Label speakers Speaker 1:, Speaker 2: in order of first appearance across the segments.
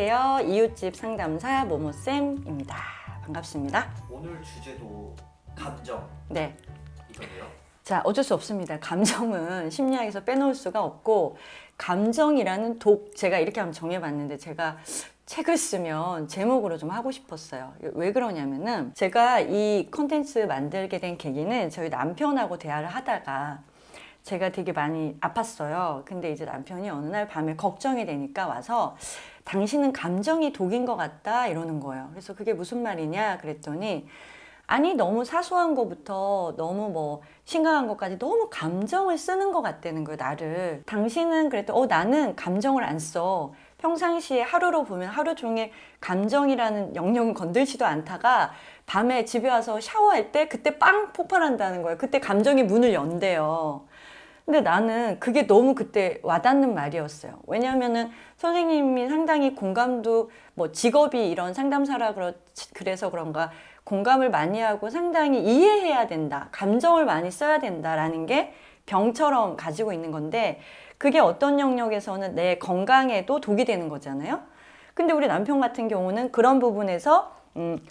Speaker 1: 안녕하세요. 이웃집 상담사 모모쌤입니다. 반갑습니다.
Speaker 2: 오늘 주제도 감정이거든요.
Speaker 1: 네. 자, 어쩔 수 없습니다. 감정은 심리학에서 빼놓을 수가 없고, 감정이라는 제가 이렇게 한번 정해봤는데, 제가 책을 쓰면 제목으로 좀 하고 싶었어요. 왜 그러냐면은, 제가 이 콘텐츠 만들게 된 계기는 저희 남편하고 대화를 하다가 제가 되게 많이 아팠어요. 근데 이제 남편이 어느 날 밤에 걱정이 되니까 와서 당신은 감정이 독인 것 같다 이러는 거예요. 그래서 그게 무슨 말이냐 그랬더니, 아니 너무 사소한 거부터 너무 뭐 심각한 것까지 너무 감정을 쓰는 것 같다는 거예요, 나를. 당신은 그랬더니 나는 감정을 안 써. 평상시에 하루로 보면 하루 종일 감정이라는 영역은 건들지도 않다가 밤에 집에 와서 샤워할 때 그때 빵 폭발한다는 거예요. 그때 감정이 문을 연대요. 근데 나는 그게 너무 그때 와닿는 말이었어요. 왜냐면은 선생님이 상당히 공감도, 뭐 직업이 이런 상담사라 그래서 그런가 공감을 많이 하고 상당히 이해해야 된다. 감정을 많이 써야 된다라는 게 병처럼 가지고 있는 건데, 그게 어떤 영역에서는 내 건강에도 독이 되는 거잖아요. 근데 우리 남편 같은 경우는 그런 부분에서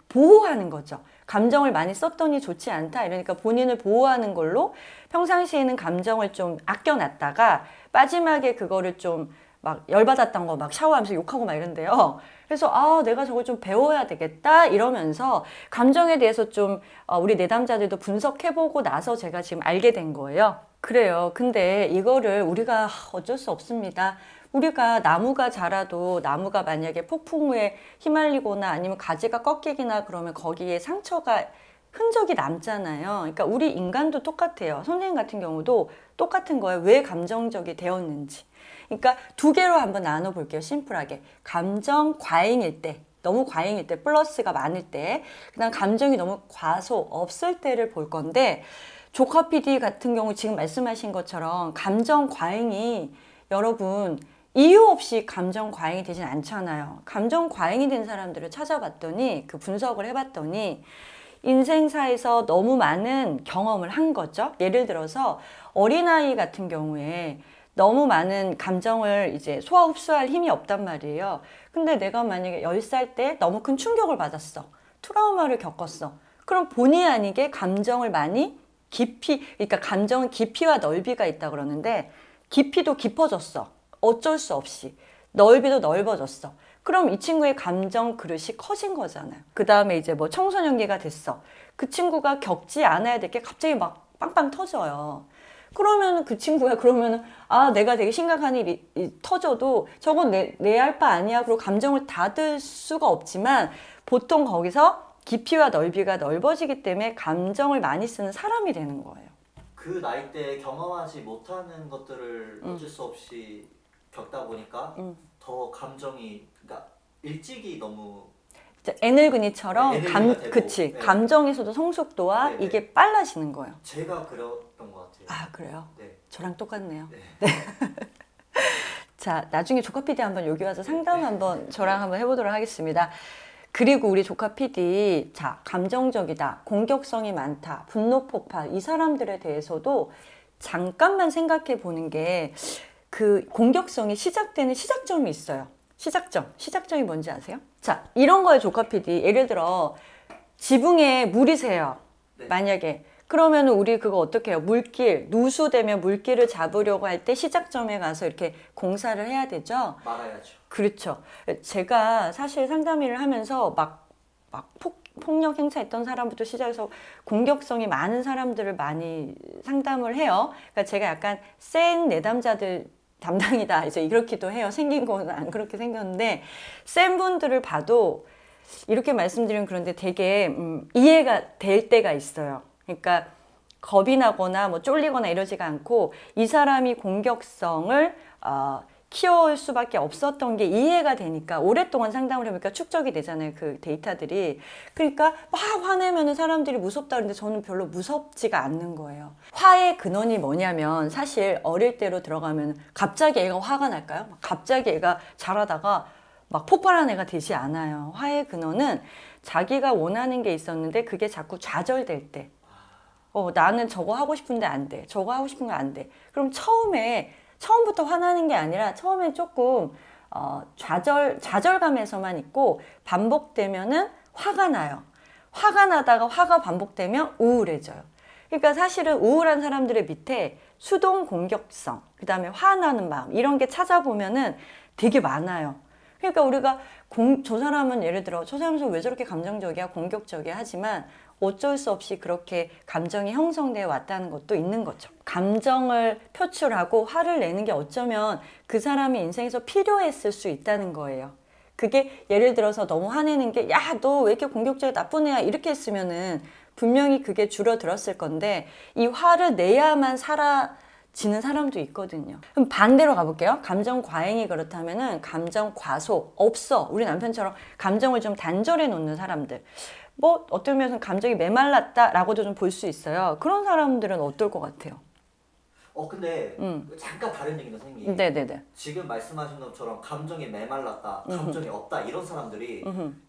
Speaker 1: 보호하는 거죠. 감정을 많이 썼더니 좋지 않다. 이러니까 본인을 보호하는 걸로 평상시에는 감정을 좀 아껴놨다가 마지막에 그거를 좀 막 열받았던 거 막 샤워하면서 욕하고 막 이런데요. 그래서 내가 저걸 좀 배워야 되겠다 이러면서 감정에 대해서 좀 우리 내담자들도 분석해보고 나서 제가 지금 알게 된 거예요. 그래요. 근데 이거를 우리가 어쩔 수 없습니다. 우리가 나무가 자라도 나무가 만약에 폭풍우에 휘말리거나 아니면 가지가 꺾이거나 그러면 거기에 상처가 흔적이 남잖아요. 그러니까 우리 인간도 똑같아요. 선생님 같은 경우도 똑같은 거예요. 왜 감정적이 되었는지. 그러니까 두 개로 한번 나눠볼게요. 심플하게. 감정 과잉일 때, 너무 과잉일 때, 플러스가 많을 때, 그다음 감정이 너무 과소, 없을 때를 볼 건데, 조카 PD 같은 경우 지금 말씀하신 것처럼 감정 과잉이 여러분 이유 없이 감정 과잉이 되진 않잖아요. 감정 과잉이 된 사람들을 찾아봤더니, 그 분석을 해봤더니 인생사에서 너무 많은 경험을 한 거죠. 예를 들어서 어린아이 같은 경우에 너무 많은 감정을 이제 소화 흡수할 힘이 없단 말이에요. 근데 내가 만약에 10살 때 너무 큰 충격을 받았어. 트라우마를 겪었어. 그럼 본의 아니게 감정을 많이 그러니까 감정은 깊이와 넓이가 있다 그러는데, 깊이도 깊어졌어. 어쩔 수 없이. 넓이도 넓어졌어. 그럼 이 친구의 감정 그릇이 커진 거잖아요. 그 다음에 이제 뭐 청소년기가 됐어. 그 친구가 겪지 않아야 될 게 갑자기 막 빵빵 터져요. 그러면 그 친구가 내가 되게 심각한 일이 터져도 저건 내 할 바 아니야. 그리고 감정을 닫을 수가 없지만 보통 거기서 깊이와 넓이가 넓어지기 때문에 감정을 많이 쓰는 사람이 되는 거예요.
Speaker 2: 그 나이 때 경험하지 못하는 것들을 어쩔 수 없이 겪다 보니까 더 감정이, 그러니까 일찍이 너무
Speaker 1: 애늙은이처럼
Speaker 2: 애늙은이가 되고,
Speaker 1: 그치.
Speaker 2: 네.
Speaker 1: 감정에서도 성숙도와
Speaker 2: 네, 네.
Speaker 1: 이게 빨라지는 거예요.
Speaker 2: 제가 그랬던 것 같아요.
Speaker 1: 아, 그래요?
Speaker 2: 네.
Speaker 1: 저랑 똑같네요.
Speaker 2: 네.
Speaker 1: 자, 나중에 조카 PD 한번 여기 와서 상담 한번 저랑 한번 해보도록 하겠습니다. 그리고 우리 조카 PD, 자, 감정적이다, 공격성이 많다, 분노 폭발, 이 사람들에 대해서도 잠깐만 생각해 보는 게, 그 공격성이 시작되는 시작점이 있어요. 시작점이 뭔지 아세요? 자, 이런 거예요, 조카 PD. 예를 들어 지붕에 물이 새요.
Speaker 2: 네.
Speaker 1: 만약에. 그러면 우리 그거 어떻게 해요? 누수되면 물길을 잡으려고 할 때 시작점에 가서 이렇게 공사를 해야 되죠?
Speaker 2: 말아야죠.
Speaker 1: 그렇죠. 제가 사실 상담 일을 하면서 막 폭력 행사했던 사람부터 시작해서 공격성이 많은 사람들을 많이 상담을 해요. 그러니까 제가 약간 센 내담자들 담당이다. 이제 이렇기도 해요. 생긴 거는 안 그렇게 생겼는데, 센 분들을 봐도 이렇게 말씀드리면 그런데 되게 이해가 될 때가 있어요. 그러니까 겁이 나거나 뭐 쫄리거나 이러지가 않고 이 사람이 공격성을 키워올 수밖에 없었던 게 이해가 되니까 오랫동안 상담을 해보니까 축적이 되잖아요. 그 데이터들이. 그러니까 막 화내면 사람들이 무섭다 그러는데 저는 별로 무섭지가 않는 거예요. 화의 근원이 뭐냐면, 사실 어릴 때로 들어가면 갑자기 애가 화가 날까요? 갑자기 애가 잘하다가 막 폭발한 애가 되지 않아요. 화의 근원은 자기가 원하는 게 있었는데 그게 자꾸 좌절될 때, 나는 저거 하고 싶은데 안 돼. 저거 하고 싶은 거 안 돼. 그럼 처음부터 화나는 게 아니라 처음에 조금 좌절감에서만 있고 반복되면은 화가 나요. 화가 나다가 화가 반복되면 우울해져요. 그러니까 사실은 우울한 사람들의 밑에 수동 공격성, 그 다음에 화나는 마음 이런 게 찾아보면은 되게 많아요. 그러니까 우리가 저 사람은 예를 들어 저 사람은 왜 저렇게 감정적이야 공격적이야 하지만 어쩔 수 없이 그렇게 감정이 형성되어 왔다는 것도 있는 거죠. 감정을 표출하고 화를 내는 게 어쩌면 그 사람의 인생에서 필요했을 수 있다는 거예요. 그게 예를 들어서 너무 화내는 게 야, 너 왜 이렇게 공격적이야 나쁜 애야 이렇게 했으면은 분명히 그게 줄어들었을 건데 이 화를 내야만 사라지는 사람도 있거든요. 그럼 반대로 가볼게요. 감정 과잉이 그렇다면은 감정 과소 없어. 우리 남편처럼 감정을 좀 단절해 놓는 사람들. 뭐 어떤 면에서는 감정이 메말랐다라고도 좀 볼 수 있어요. 그런 사람들은 어떨 것 같아요?
Speaker 2: 근데 잠깐 다른 얘기는 선생님.
Speaker 1: 네네네.
Speaker 2: 지금 말씀하신 것처럼 감정이 메말랐다, 감정이 없다 이런 사람들이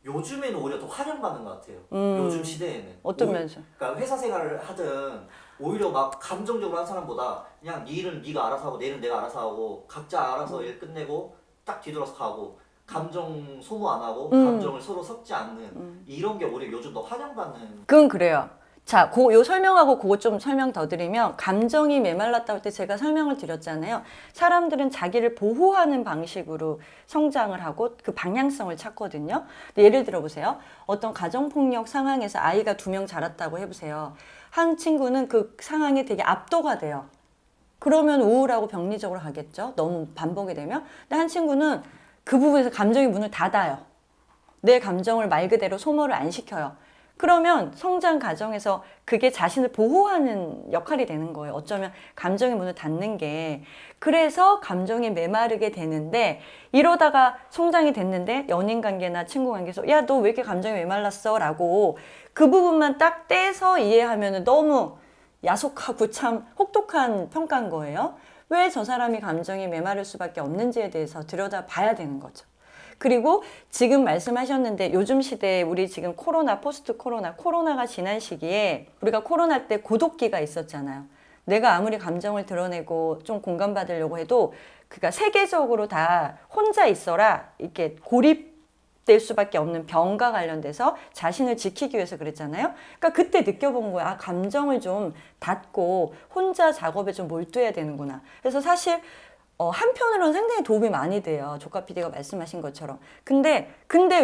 Speaker 2: 요즘에는 오히려 더 환영받는 것 같아요. 요즘 시대에는.
Speaker 1: 어떤 면에서?
Speaker 2: 그러니까 회사 생활을 하든 오히려 막 감정적으로 한 사람보다 그냥 네 일은 네가 알아서 하고 내 일은 내가 알아서 하고 각자 알아서 일 끝내고 딱 뒤돌아서 가고 감정 소모 안 하고 감정을 서로 섞지 않는 이런 게 오히려 요즘 더 환영받는.
Speaker 1: 그건 그래요. 자, 요 설명하고 그거 좀 설명 더 드리면 감정이 메말랐다 할 때 제가 설명을 드렸잖아요. 사람들은 자기를 보호하는 방식으로 성장을 하고 그 방향성을 찾거든요. 근데 예를 들어 보세요. 어떤 가정폭력 상황에서 아이가 2명 자랐다고 해보세요. 한 친구는 그 상황에 되게 압도가 돼요. 그러면 우울하고 병리적으로 가겠죠. 너무 반복이 되면. 근데 한 친구는 그 부분에서 감정의 문을 닫아요. 내 감정을 말 그대로 소모를 안 시켜요. 그러면 성장 과정에서 그게 자신을 보호하는 역할이 되는 거예요. 어쩌면 감정의 문을 닫는 게. 그래서 감정이 메마르게 되는데 이러다가 성장이 됐는데 연인 관계나 친구 관계에서 야, 너 왜 이렇게 감정이 메말랐어? 라고 그 부분만 딱 떼서 이해하면 너무 야속하고 참 혹독한 평가인 거예요. 왜 저 사람이 감정이 메마를 수밖에 없는지에 대해서 들여다봐야 되는 거죠. 그리고 지금 말씀하셨는데 요즘 시대에 우리 지금 코로나, 포스트 코로나가 지난 시기에 우리가 코로나 때 고독기가 있었잖아요. 내가 아무리 감정을 드러내고 좀 공감받으려고 해도 그러니까 세계적으로 다 혼자 있어라 이렇게 고립될 수밖에 없는 병과 관련돼서 자신을 지키기 위해서 그랬잖아요. 그러니까 그때 느껴본 거야. 아, 감정을 좀 닫고 혼자 작업에 좀 몰두해야 되는구나. 그래서 사실 한편으로는 상당히 도움이 많이 돼요. 조카 PD가 말씀하신 것처럼. 근데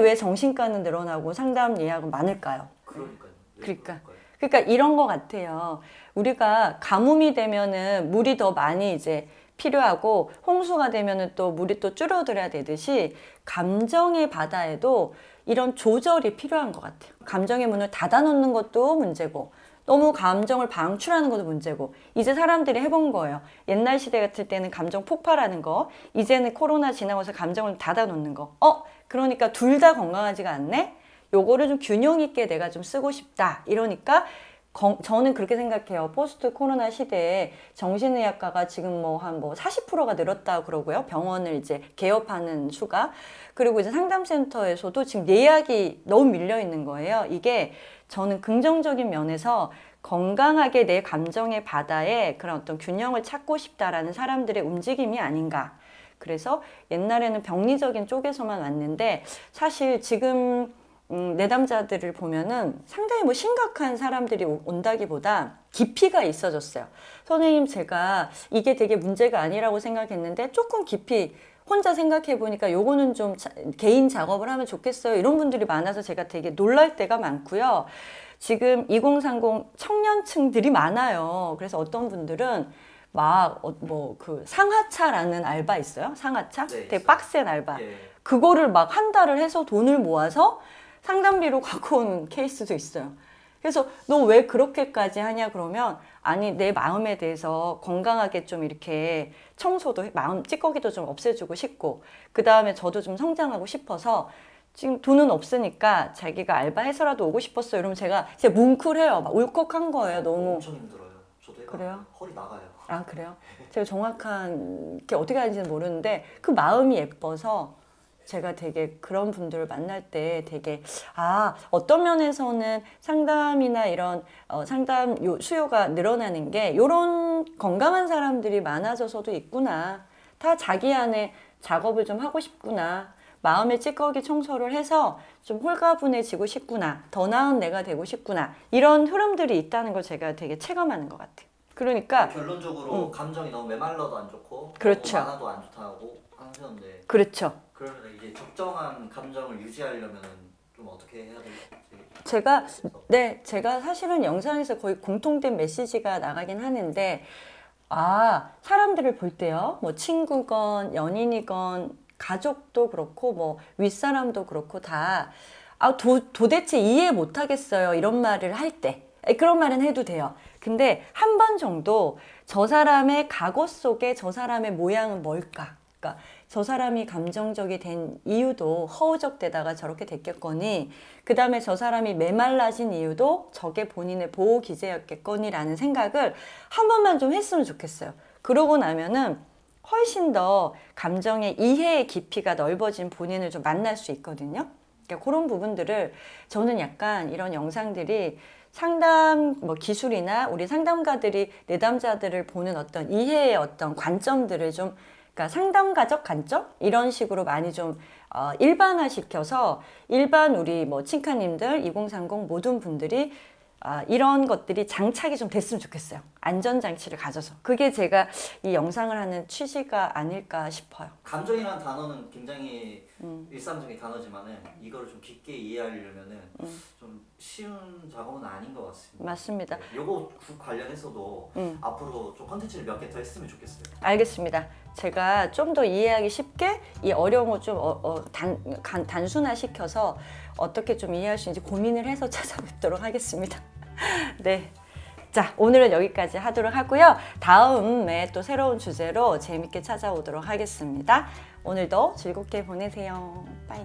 Speaker 1: 왜 정신과는 늘어나고 상담 예약은 많을까요?
Speaker 2: 그러니까요.
Speaker 1: 그러니까 이런 것 같아요. 우리가 가뭄이 되면은 물이 더 많이 이제 필요하고 홍수가 되면은 또 물이 또 줄어들어야 되듯이 감정의 바다에도 이런 조절이 필요한 것 같아요. 감정의 문을 닫아놓는 것도 문제고 너무 감정을 방출하는 것도 문제고 이제 사람들이 해본 거예요. 옛날 시대 같을 때는 감정 폭발하는 거, 이제는 코로나 지나고서 감정을 닫아놓는 거. 그러니까 둘 다 건강하지가 않네? 요거를 좀 균형 있게 내가 좀 쓰고 싶다. 이러니까 저는 그렇게 생각해요. 포스트 코로나 시대에 정신의학과가 지금 한 40%가 늘었다고 그러고요. 병원을 이제 개업하는 수가. 그리고 이제 상담센터에서도 지금 예약이 너무 밀려 있는 거예요. 이게 저는 긍정적인 면에서 건강하게 내 감정의 바다에 그런 어떤 균형을 찾고 싶다라는 사람들의 움직임이 아닌가. 그래서 옛날에는 병리적인 쪽에서만 왔는데 사실 지금 내담자들을 보면은 상당히 심각한 사람들이 온다기보다 깊이가 있어졌어요. 선생님, 제가 이게 되게 문제가 아니라고 생각했는데 조금 깊이 혼자 생각해 보니까 요거는 좀 개인 작업을 하면 좋겠어요. 이런 분들이 많아서 제가 되게 놀랄 때가 많고요. 지금 2030 청년층들이 많아요. 그래서 어떤 분들은 막 그 상하차라는 알바 있어요? 상하차?
Speaker 2: 네,
Speaker 1: 되게
Speaker 2: 있어요.
Speaker 1: 빡센 알바.
Speaker 2: 예.
Speaker 1: 그거를 막 한 달을 해서 돈을 모아서 상담비로 갖고 오는 케이스도 있어요. 그래서 너 왜 그렇게까지 하냐 그러면 아니 내 마음에 대해서 건강하게 좀 이렇게 청소도 마음 찌꺼기도 좀 없애주고 싶고 그 다음에 저도 좀 성장하고 싶어서 지금 돈은 없으니까 자기가 알바해서라도 오고 싶었어요. 이러면 제가 진짜 뭉클해요. 막 울컥한 거예요. 너무.
Speaker 2: 엄청 힘들어요. 저도
Speaker 1: 그래요?
Speaker 2: 허리 나가요.
Speaker 1: 아, 그래요? 제가 정확한 게 어떻게 하는지는 모르는데 그 마음이 예뻐서 제가 되게 그런 분들을 만날 때 되게 어떤 면에서는 상담이나 이런 상담 수요가 늘어나는 게 이런 건강한 사람들이 많아져서도 있구나. 다 자기 안에 작업을 좀 하고 싶구나. 마음의 찌꺼기 청소를 해서 좀 홀가분해지고 싶구나. 더 나은 내가 되고 싶구나. 이런 흐름들이 있다는 걸 제가 되게 체감하는 것 같아요. 그러니까
Speaker 2: 결론적으로 감정이 너무 메말라도 안 좋고
Speaker 1: 그렇죠.
Speaker 2: 너무 많아도 안 좋다고 하셨는데
Speaker 1: 그렇죠.
Speaker 2: 그러면 이제 적정한 감정을 유지하려면 좀 어떻게 해야 될지
Speaker 1: 제가 사실은 영상에서 거의 공통된 메시지가 나가긴 하는데, 사람들을 볼 때요, 뭐 친구건 연인이건 가족도 그렇고 뭐 윗사람도 그렇고 다 도대체 이해 못 하겠어요 이런 말을 할 때 그런 말은 해도 돼요. 근데 한 번 정도 저 사람의 각오 속에 저 사람의 모양은 뭘까? 그러니까 저 사람이 감정적이 된 이유도 허우적대다가 저렇게 됐겠거니, 그 다음에 저 사람이 메말라진 이유도 저게 본인의 보호 기제였겠거니라는 생각을 한 번만 좀 했으면 좋겠어요. 그러고 나면은 훨씬 더 감정의 이해의 깊이가 넓어진 본인을 좀 만날 수 있거든요. 그러니까 그런 부분들을 저는 약간 이런 영상들이 상담 뭐 기술이나 우리 상담가들이 내담자들을 보는 어떤 이해의 어떤 관점들을 좀, 그러니까 상담가적 관점 이런 식으로 많이 좀 일반화시켜서 일반 우리 뭐 칭카님들 2030 모든 분들이 이런 것들이 장착이 좀 됐으면 좋겠어요. 안전장치를 가져서. 그게 제가 이 영상을 하는 취지가 아닐까 싶어요.
Speaker 2: 감정이라는 단어는 굉장히 일상적인 단어지만은 이거를 좀 깊게 이해하려면은 좀 쉬운 작업은 아닌 것 같습니다.
Speaker 1: 맞습니다.
Speaker 2: 네, 요거 관련해서도 앞으로 좀 컨텐츠를 몇 개 더 했으면 좋겠어요.
Speaker 1: 알겠습니다. 제가 좀 더 이해하기 쉽게 이 어려운 거 좀 단순화시켜서 어떻게 좀 이해할 수 있는지 고민을 해서 찾아뵙도록 하겠습니다. 네. 자, 오늘은 여기까지 하도록 하고요. 다음에 또 새로운 주제로 재밌게 찾아오도록 하겠습니다. 오늘도 즐겁게 보내세요. 빠이.